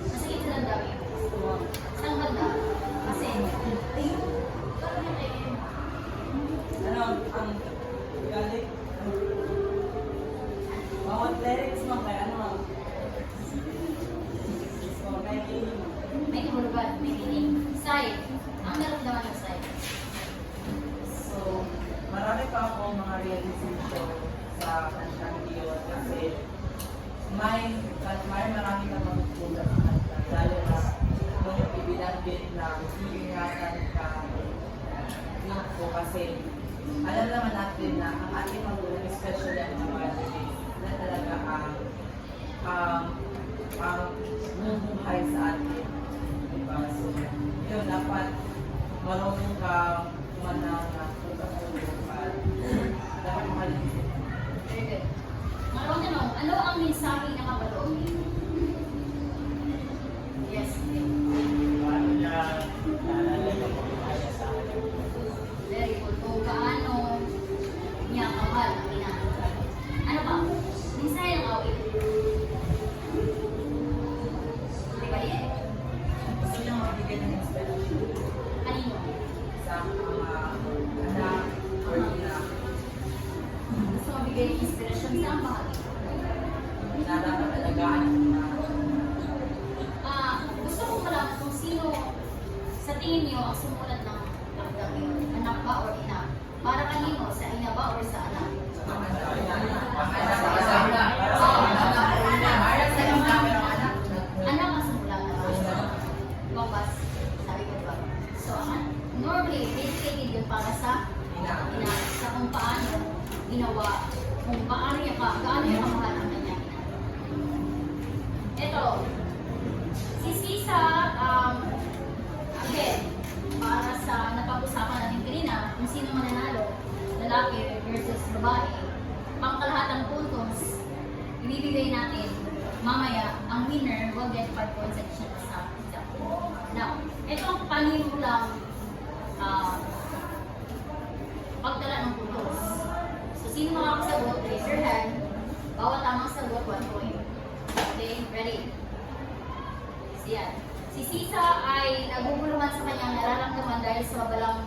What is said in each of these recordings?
Masakit sa damdamin. Saan banda? Kasi, Ano, ang galit? Mga lyrics mo kaya ano? So, may meaning. may kahulugan, may meaning. Side. Ang naramdaman ng side. So, marami pa ako mga realization sa kantang iyon kasi may marami na magpupunta sa kanta. Lalo na nung ibinanggit na iingatan ka yun ko kasi alam naman natin na ang ating magulang, especially ang mga na talaga ang bumubuhay sa atin. Diba? So, yun, dapat marunong ka manang na tutulong at dapat makalimutan. Very good. Marunong tanong, ano ang mensahe na kabalog? Yes. Paano niya naalala yung pagkakaya sa akin? Very good. Kung paano niya kamahal ang ina. Ano ba? Mensahe ng awit. Di ba yun? Gusto niyo magbigay ng inspiration Kanino? sa mga anak or ina Gusto mo bigay ng inspirasyon sa ang bahagi? na dapat alagaan ang ina. Gusto ko malaman kung sino sa tingin niyo ang sumulat ng akdang yun. Anak ba or ina? Para kanino? Sa ina ba or sa anak? Ang anak. Ang anak. Ang anak. Para sa ina, pero anak. Anak ang sumulat ng Bapas, sabi ko ba? So, normally, dedicated yun para sa Ina. ina. Sa kung paano ginawa, kung gaano niya kamahal ang kanya ina. Ito, si Sisa, again, para sa napag-usapan natin kanina, kung sino mananalo, lalaki versus babae, pangkalahatang puntos, ibibigay natin mamaya, ang winner will get 5 points additional sa exam. Now, ito ang panimulang pagtala ng puntos. So, sino makakasagot, raise your hand. Bawat tamang sagot, 1 point. Okay, ready? Siyan. Si Sisa ay naguguluhan sa kanyang nararamdaman dahil sa mabalang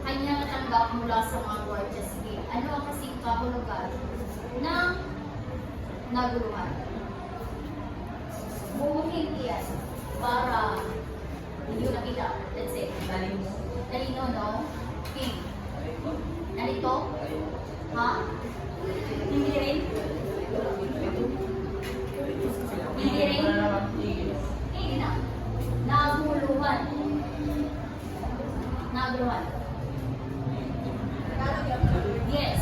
kanyang natanggap mula sa mga gorgeous gift. Ano ang kasing kahulugan ng naguluhan? Bubukin iyan para hindi ko nakita. Let's say, talino, no? King. Nalito? Ha? Hindi rin? Hindi rin? Hindi na. Naguluhan. Naguluhan. Yes.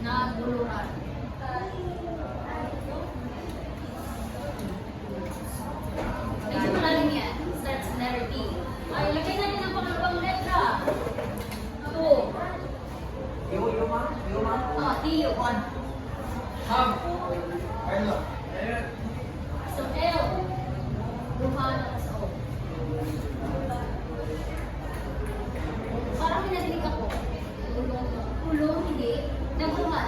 Naguluhan. Medyo malalim yan. Starts with letter T. Ay, lagay natin ang pangalawang letra. Ito. Tiyo. So, L. Luhan at sa O. Parang pinadinig ako. Ulong, hindi. Naguluhan.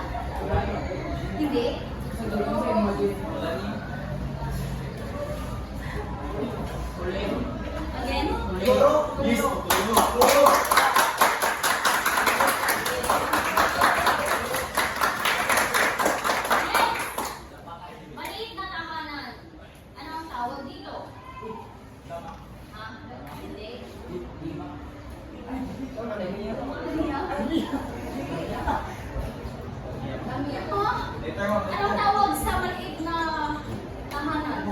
Hindi. Again? Maliit na tahanan. Ano ang tawag dito? Ha? Hindi. Anong tawag sa maliit na tahanan?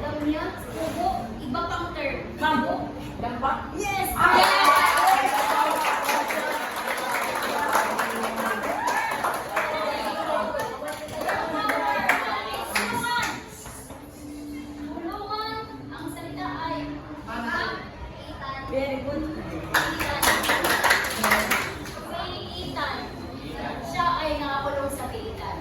Damya? Kubo? Iba pang term. Kubo? Yes! Kulungan. Ang salita ay pag-iitan. Very good. Pag-iitan. Siya ay nakakulong sa piitan.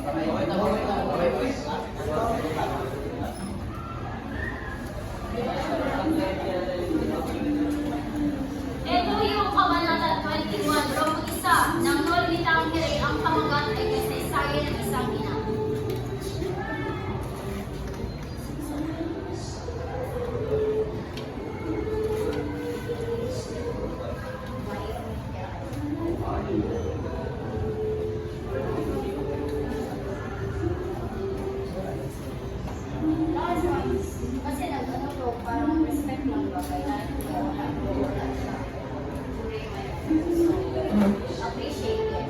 Ito yung kabanata 21, Rome 1, nang nolitang kiri ang pamagat ay kasaysayan ng isang ina. Kasi nag-ano to, parang respect lang ba? Kailangan ko wala siya. So, appreciate it.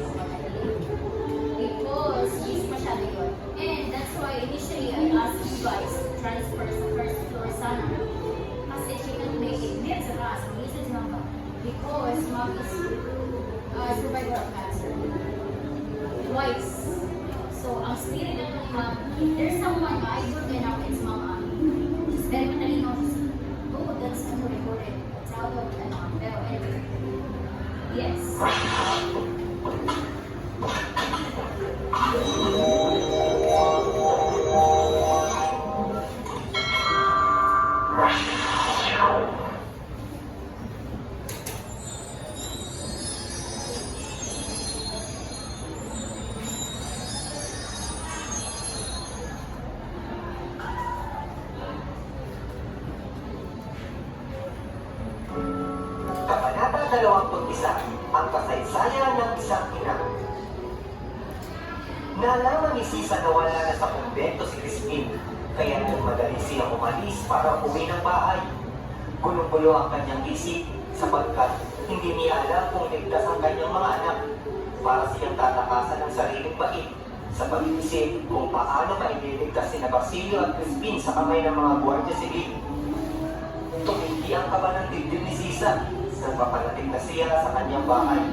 Because he's masyado yun. And that's why initially I asked you guys to transfer sa first floor sana. Kasi she can make it near sa taas. Reason lang ba? Because mom is survivor of cancer. Twice. So, ang spirit na ng mom, if there's someone na I good enough, it's mom Ami. She's very matalino. Oh, that's unrecorded. It's out of, pero anyway. Yes. Kabanata 21, ang kasaysayan ng isang ina. Nalaman ni Sisa na wala na sa kumbento si Crispin, kaya nung madali siyang umalis para uwi ng bahay. Gulong-gulo ang kanyang isip sapagkat hindi niya alam kung ligtas ang kanyang mga anak. Para siyang tatakasan ng sariling bait sa pag-iisip kung paano mailigtas si Basilio at Crispin sa kamay ng mga gwardiya sibil. Tumindi ang kaba ng dibdib ni Sisa nang papalating na siya sa kanyang bahay.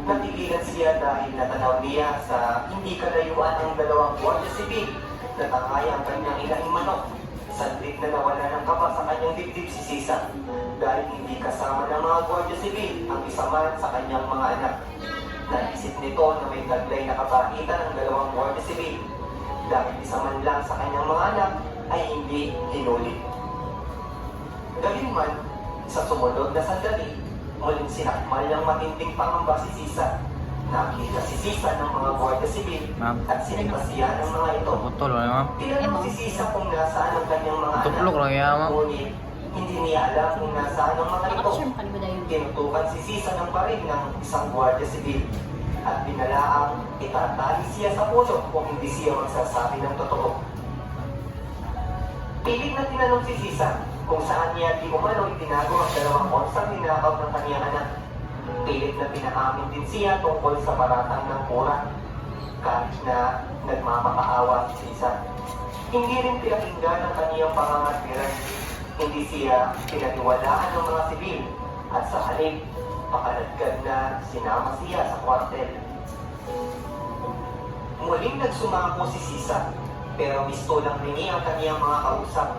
Natigilan siya dahil natanaw niya sa hindi kalayuan ang dalawang gwardiya sibil na tangay ang kanyang inahing manok. Saglit na nawala ng kaba sa kanyang dibdib si Sisa dahil hindi kasama ng mga gwardiya sibil ang isa man sa kanyang mga anak. Naisip nito na may taglay na kapagitan ng dalawang gwardiya sibil dahil isa man lang sa kanyang mga anak ay hindi hinuli. Galing man, sa sumunod na sandali, muling sinakmal ng matinding pangamba si Sisa. Nakita si Sisa ng mga gwardiya sibil at sinipasiya ng mga ito. Putol wala ma'am. Tinanong si Sisa kung nasaan ang kanyang mga Tuklok lang yan, ma'am. Ngunit hindi niya alam kung nasaan ang mga ito. Nakapasyon pa yun. Tinutukan si Sisa ng baril ng isang gwardiya sibil at binalaang itatali siya sa puso kung hindi siya magsasabi ng totoo. Pilit na tinanong si Sisa kung saan niya di umano itinago ang dalawang orsang ninakaw ng kaniyang anak. Pilit na pinaamin din siya tungkol sa paratang ng mura. Kahit na nagmamakaawa si Sisa, hindi rin pinakinggan ang kaniyang pangangatwiran. Hindi siya pinaniwalaan ng mga sibil at sa halip, makaladkad na sinama siya sa kwartel. Muling nagsumako si Sisa, pero misto lang ringi ang kaniyang mga kausap.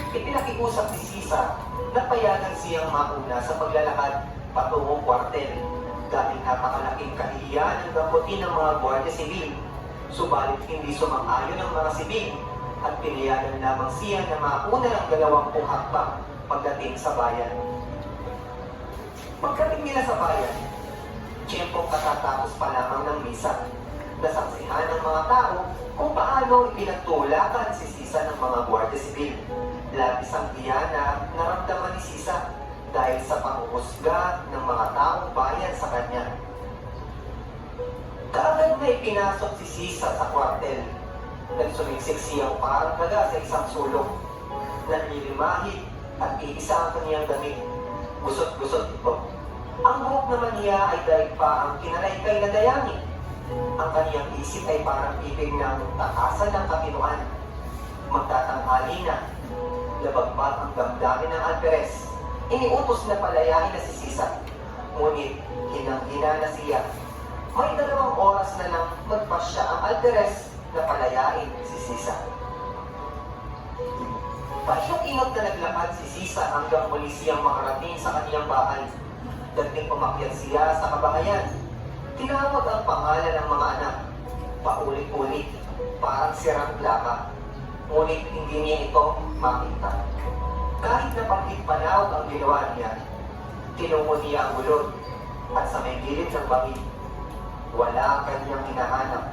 Ipinakiusap ni Sisa na payagan siyang mauna sa paglalakad patungong kwartel dahil napakalaking kahihiyan ang gamutin ng mga gwardiya sibil. Subalit hindi sumang-ayon ang mga sibil at pinayagan lamang siya na mauna ng 20 hakbang pagdating sa bayan. Pagdating nila sa bayan, tiyempong katatapos pa lamang ng misa. Nasaksihan ng mga tao kung paano ipinagtulakan si Sisa ng mga gwardiya sibil. Labis ang tiyan na naramdaman ni Sisa dahil sa panghuhusga ng mga taong bayan sa kanya. Kaagad na ipinasok si Sisa sa kwartel. Nagsumiksik siyang parang daga sa isang sulok. Nanlilimahid at iisa ang kaniyang damit. Gusot-gusot ito. Ang buhok naman niya ay dahil pa ang kinalaykay na dayani. Ang kaniyang isip ay parang ibig ng takasan ng katinuan. Magtatanghali na. Labagbat ang damdamin ng Alperes. Iniutos na palayain na si Sisa. Ngunit hinang-hina na siya. May 2 oras na nang magpasya ang Alperes na palayain si Sisa. Pahinong-inot na naglakad si Sisa hanggang muli siyang makarating sa kaniyang bahay. Dating umakyat siya sa kabahayan. Tinawag ang pangalan ng mga anak. Paulit-ulit, parang sirang plaka. Ngunit hindi niya ito makita. Kahit na pangit-panawag ang ginawa niya, tinungo niya ang gulod at sa may gilid ng bangin, wala ang kanyang hinahanap.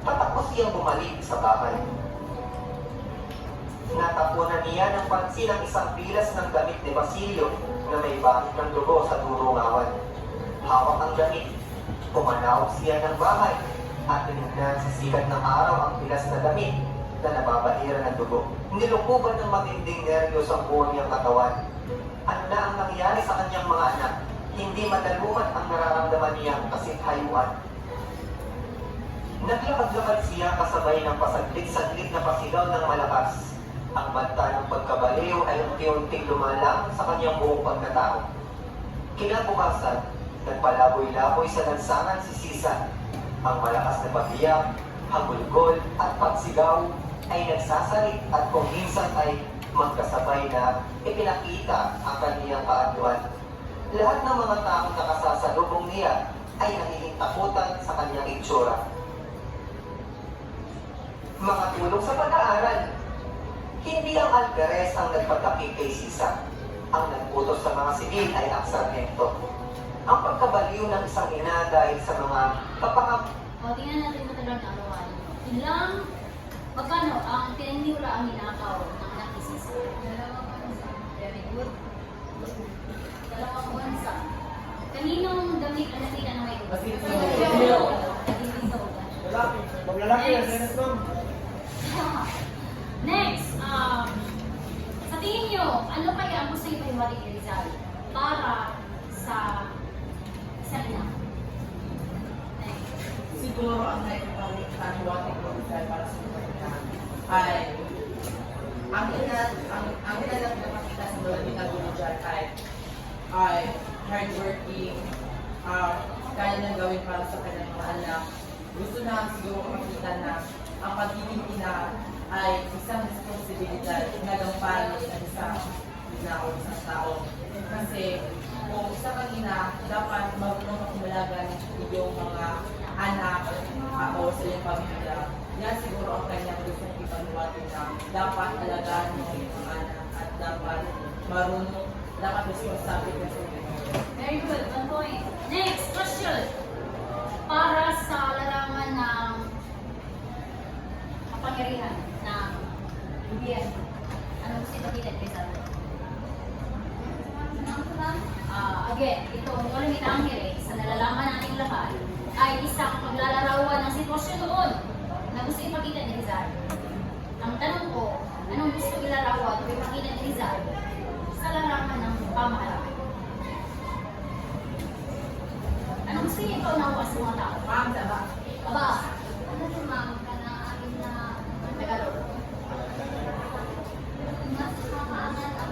Patakbo siyang bumalik sa bahay. Natapunan niya ng pansin ang isang bilas ng damit ni Basilio na may bakit ng dugo sa durungawan. Hawak ang damit, pumanawag siya ng bahay at tinignan sa sikat ng araw ang bilas na damit na nababahira ng dugo. Nilukuban ng matinding nerbiyos ang buong niyang katawan. Ano na ang nangyari sa kanyang mga anak? Hindi madaluman ang nararamdaman niyang kasinghayuan. Naglakad-lakad siya kasabay ng pasaglit-saglit na pasigaw ng malakas. Ang banta ng pagkabaliw ay unti-unting lumalang sa kanyang buong pagkatao. Kinabukasan, nagpalaboy-laboy sa lansangan si Sisa. Ang malakas na pagbiyak, hagulgol at pagsigaw ay nagsasalit at kung minsan ay magkasabay na ipinakita ang kaniyang kaanyuan. Lahat ng mga taong nakasasalubong niya ay nahihintakutan sa kanyang itsura. Mga tulong sa pag-aaral. Hindi ang algares ang nagpataki kay Sisa. Ang nagputos sa mga sibil ay ang sargento. Ang pagkabaliw ng isang ina dahil sa mga kapangap. O, tingnan natin ito lang ang awan. Ilang, magkano ang pinanihula ang ninakaw ng anak ni Sisa? Very good. Dalawang wansa. Kaninong damit ang nakita na may dugo? Basilio. Lalaki. Maglalaki ang Dennis Tom. Next, sa tingin nyo, ano kaya ang gusto yung Maria Rizal para sa isang ina? Next. Siguro ang naipagkakaliwating ko para sa mga ay ang ina na pinapakita sa mga ginagawa dyan ay hardworking, kaya nang gawin para sa kanyang mga anak. Gusto na siguro makita na ang pagiging ina ay isang responsibilidad na gampanin ng isang ina o isang tao. Kasi kung isa kang ina, dapat marunong kang umalagan yung mga anak o sa iyong pamilya. Yan siguro ang kanyang gustong ipanuwatin na dapat alagaan mo yung mga anak at dapat marunong, dapat responsible ka sa inyo. Very good, 1 point. Next question. Para sa larangan ng kapangyarihan ng gobyerno, ano gusto ipakita ni Rizal? Again, itong Walang Angere, sa nalalaman nating lahat, ay isang paglalarawan ng sitwasyon noon na gusto ipakita ni Rizal. Ang tanong ko, anong gusto ilarawan o ipakita ni Rizal sa larangan ng pamahalaan? Anong gusto niya ikaw nauwas sa mga tao? Ma'am, diba? Aba, ano si ma'am ka na akin na Tagalog? Mas makaangat ang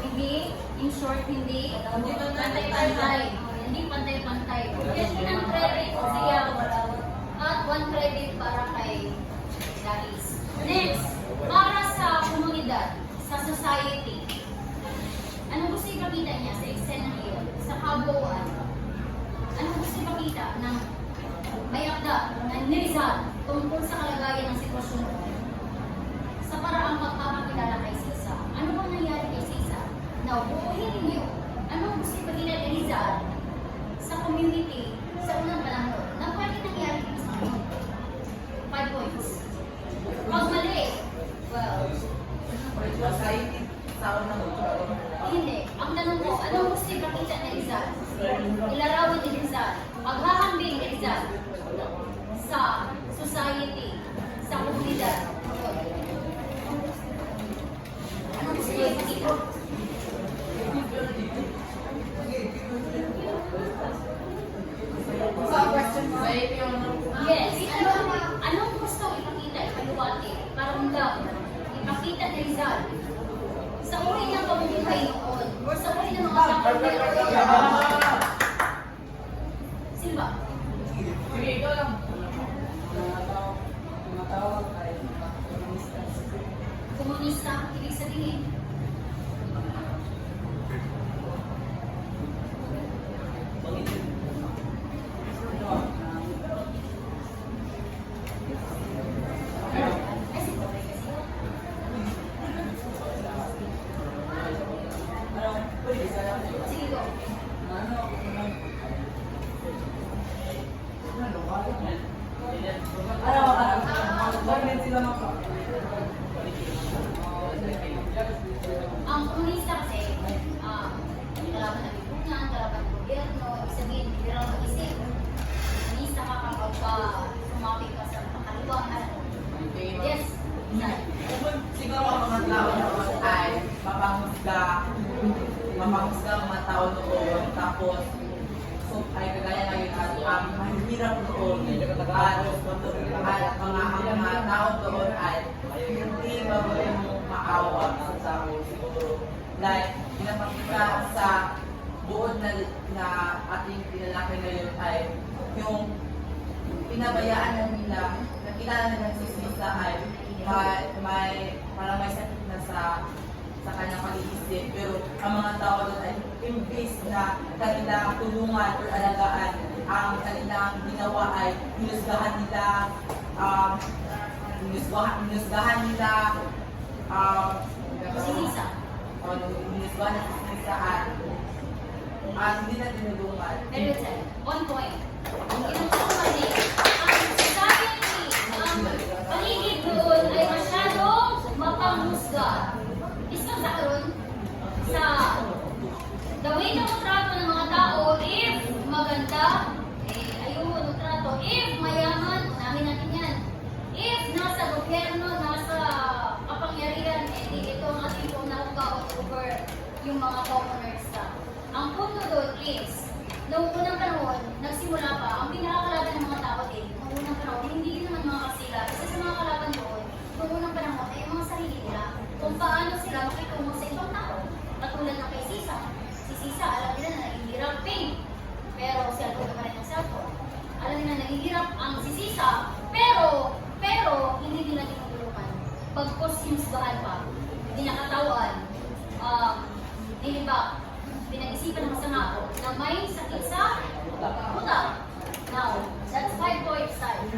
hindi, in short, hindi pantay-pantay. Hindi pantay-pantay. Kasi ng credit siya at 1 credit para kay Dais. Next, para sa komunidad, sa society, anong gusto ipakita niya sa eksena iyon, sa kabuuan? Anong gusto ipakita ng may akda na ni Rizal tungkol sa kalagayan ng sitwasyon sa paraang pagpapakilala kay Sisa? Ano bang nangyari kay Sisa? Now, buuhin ninyo. Anong gusto ipakita ni Rizal sa community sa unang panahon na pwede nangyari dito sa amin? 5 points. Pag mali, well, Society, tao na hindi. Ang tanong ko, anong gusto ipakita ni Rizal? Ilarawan ni Rizal, paghahambing ni Rizal sa society, sa komunidad. Anong gusto niya ipakita? Yes. Anong gusto ipakita, ipaliwati, paramdam, ipakita ni Rizal sa uri niyang pamumuhay noon or sa uri ng mga kapatid? Sino ba? Sige, ikaw lang. Tumatawag ay at mga tao doon ay hindi marunong maawa sa tao. Like, pinapakita sa buod na ating pinalaki ngayon ay yung pinabayaan na nila, nakilala na si Sisa ay parang may sakit na sa kanyang pag-iisip. Pero ang mga tao doon ay imbis na kanilang tulungan o alagaan, ang kanilang ginawa ay hinusgahan nila, hinusgahan nila, Si Sisa. hinusgahan na si Sisa at hindi na tinulungan. Very well said. On point. Ang ginagawa ko kasi, ang sabi ang paligid doon ay masyadong mapanghusga. Isang karoon sa gawin ng trato ng mga tao, if maganda, ayaw mo ng trato. If mayaman, unahin natin yan. If nasa gobyerno, nasa kapangyarihan, ito ang ating naugaon over yung mga commoners na. Ang punto doon is, noong unang panahon, nagsimula pa, ang pinakakalaban ng mga tao din, noong unang panahon, hindi din naman mga kasila. Isa sa mga kalaban doon, noong unang panahon, ay mga sarili nila. Kung paano sila makitungo sa ibang tao. Katulad ng kay Sisa. Si Sisa, alam nila na nahihirap pain. Pero cellphone naman rin ang cellphone. Alam nila na nahihirap ang si Sisa, pero hindi nila tinutulungan. Pagkos himusgahan pa, hindi nakatawan, nilibak, pinag-isipan ng masama ako na may sakit sa utak. Now, that's 5 points time.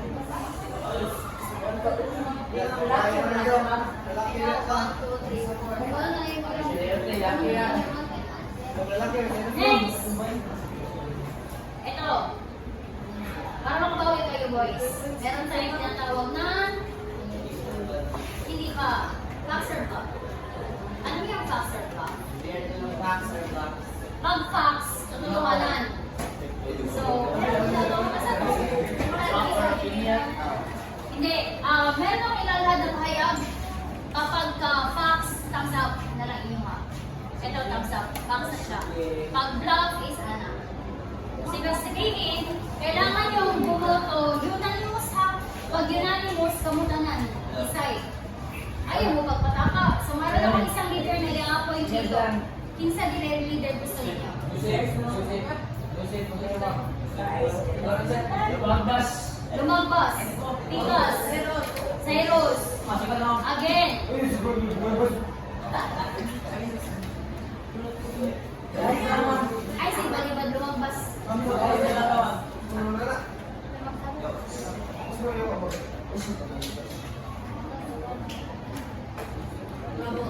Next! Ito. Para makabawi kayo, boys. Meron tayong tinatawag na hindi pa. Faxer pa. Ano yung faxer pa? Pag-fax, tutulungan. So, meron akong hindi. Meron akong ilalahad na pahayag kapag fax, thumbs up na lang inyong ito, thumbs up. Fax na siya. Pag bluff is ano. So, investigating, kailangan yung bumoto, unanimous ha. Pag unanimous, kamutanan. Decide. Ayaw mo pagpataka. So, meron akong isang leader na i-appoint dito. Kinsa leader gusto niyo? Lumagbas. Tikas. Cyrus. Again. Ay, si Balibad lumagbas. Bravo.